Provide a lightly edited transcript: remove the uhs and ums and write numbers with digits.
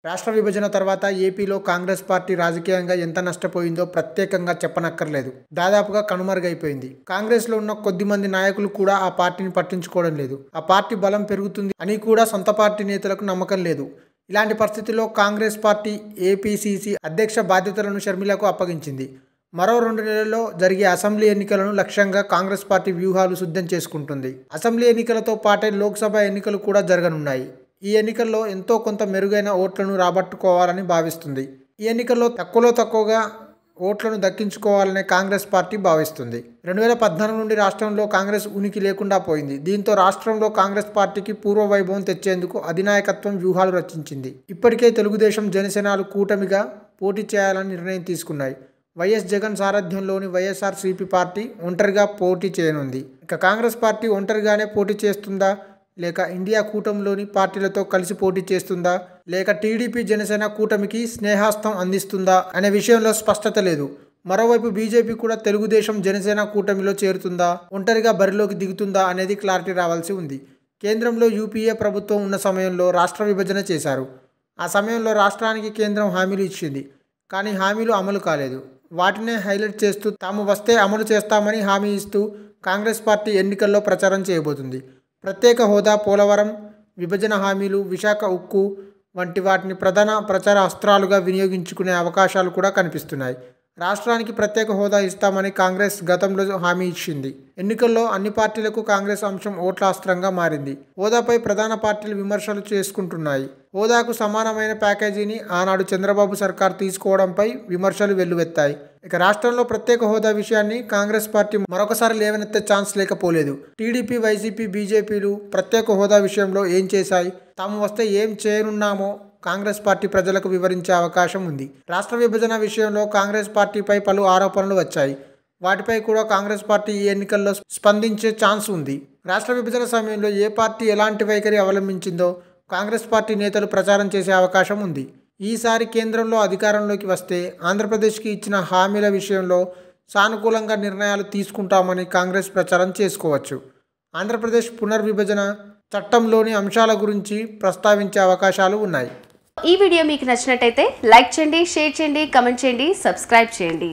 రాష్ట్ర విభజన తర్వాత ఏపీలో కాంగ్రెస్ పార్టీ రాజకీయంగా ఎంత నష్టపోయిందో ప్రత్యేకంగా చెప్పనక్కర్లేదు. దాదాపుగా కనుమరుగైపోయింది. కాంగ్రెస్లో ఉన్న కొద్దిమంది నాయకులు కూడా ఆ పార్టీని పట్టించుకోవడం లేదు. ఆ పార్టీ బలం పెరుగుతుంది అని కూడా సొంత పార్టీ నేతలకు నమ్మకం లేదు. ఇలాంటి పరిస్థితుల్లో కాంగ్రెస్ పార్టీ ఏపీసీసీ అధ్యక్ష బాధ్యతలను షర్మిలకు అప్పగించింది. మరో 2 నెలల్లో జరిగే అసెంబ్లీ ఎన్నికలను లక్ష్యంగా కాంగ్రెస్ పార్టీ వ్యూహాలు సిద్ధం చేసుకుంటుంది. అసెంబ్లీ ఎన్నికలతో పాటే లోక్సభ ఎన్నికలు కూడా జరగనున్నాయి. ఈ ఎన్నికల్లో ఎంతో కొంత మెరుగైన ఓట్లను రాబట్టుకోవాలని భావిస్తుంది. ఈ ఎన్నికల్లో తక్కువగా ఓట్లను దక్కించుకోవాలనే కాంగ్రెస్ పార్టీ భావిస్తుంది. 2014 నుండి రాష్ట్రంలో కాంగ్రెస్ ఉనికి లేకుండా పోయింది. దీంతో రాష్ట్రంలో కాంగ్రెస్ పార్టీకి పూర్వ వైభవం తెచ్చేందుకు అధినాయకత్వం వ్యూహాలు రచించింది. ఇప్పటికే తెలుగుదేశం, జనసేనలు కూటమిగా పోటీ చేయాలని నిర్ణయం తీసుకున్నాయి. వైఎస్ జగన్ సారథ్యంలోని వైఎస్ఆర్సీపీ పార్టీ ఒంటరిగా పోటీ చేయనుంది. ఇక కాంగ్రెస్ పార్టీ ఒంటరిగానే పోటీ చేస్తుందా, లేక ఇండియా కూటమిలోని పార్టీలతో కలిసి పోటీ చేస్తుందా, లేక టీడీపీ జనసేన కూటమికి స్నేహాస్తం అందిస్తుందా అనే విషయంలో స్పష్టత లేదు. మరోవైపు బీజేపీ కూడా తెలుగుదేశం, జనసేన కూటమిలో చేరుతుందా, ఒంటరిగా బరిలోకి దిగుతుందా అనేది క్లారిటీ రావాల్సి ఉంది. కేంద్రంలో యూపీఏ ప్రభుత్వం ఉన్న సమయంలో రాష్ట్ర విభజన చేశారు. ఆ సమయంలో రాష్ట్రానికి కేంద్రం హామీలు ఇచ్చింది. కానీ హామీలు అమలు కాలేదు. వాటినే హైలైట్ చేస్తూ తాము వస్తే అమలు చేస్తామని హామీ ఇస్తూ కాంగ్రెస్ పార్టీ ఎన్నికల్లో ప్రచారం చేయబోతుంది. ప్రత్యేక హోదా, పోలవరం, విభజన హామీలు, విశాఖ ఉక్కు వంటి వాటిని ప్రధాన ప్రచార అస్త్రాలుగా వినియోగించుకునే అవకాశాలు కూడా కనిపిస్తున్నాయి. రాష్ట్రానికి ప్రత్యేక హోదా ఇస్తామని కాంగ్రెస్ గతంలో హామీ ఇచ్చింది. ఎన్నికల్లో అన్ని పార్టీలకు కాంగ్రెస్ అంశం ఓట్ల అస్త్రంగా మారింది. హోదాపై ప్రధాన పార్టీలు విమర్శలు చేసుకుంటున్నాయి. హోదాకు సమానమైన ప్యాకేజీని ఆనాడు చంద్రబాబు సర్కార్ తీసుకోవడంపై విమర్శలు వెల్లువెత్తాయి. ఇక రాష్ట్రంలో ప్రత్యేక హోదా విషయాన్ని కాంగ్రెస్ పార్టీ మరొకసారి లేవనెత్తే ఛాన్స్ లేకపోలేదు. టీడీపీ, వైసీపీ, బీజేపీలు ప్రత్యేక హోదా విషయంలో ఏం చేశాయి, తాము వస్తే ఏం చేయనున్నామో కాంగ్రెస్ పార్టీ ప్రజలకు వివరించే అవకాశం ఉంది. రాష్ట్ర విభజన విషయంలో కాంగ్రెస్ పార్టీపై పలు ఆరోపణలు వచ్చాయి. వాటిపై కూడా కాంగ్రెస్ పార్టీ ఈ ఎన్నికల్లో స్పందించే ఛాన్స్ ఉంది. రాష్ట్ర విభజన సమయంలో ఏ పార్టీ ఎలాంటి వైఖరి అవలంబించిందో కాంగ్రెస్ పార్టీ నేతలు ప్రచారం చేసే అవకాశం ఉంది. ఈసారి కేంద్రంలో అధికారంలోకి వస్తే ఆంధ్రప్రదేశ్కి ఇచ్చిన హామీల విషయంలో సానుకూలంగా నిర్ణయాలు తీసుకుంటామని కాంగ్రెస్ ప్రచారం చేసుకోవచ్చు. ఆంధ్రప్రదేశ్ పునర్విభజన చట్టంలోని అంశాల గురించి ప్రస్తావించే అవకాశాలు ఉన్నాయి. ఈ వీడియో మీకు నచ్చినట్టయితే లైక్ చేయండి, షేర్ చేయండి, కామెంట్ చేయండి, సబ్స్క్రైబ్ చేయండి.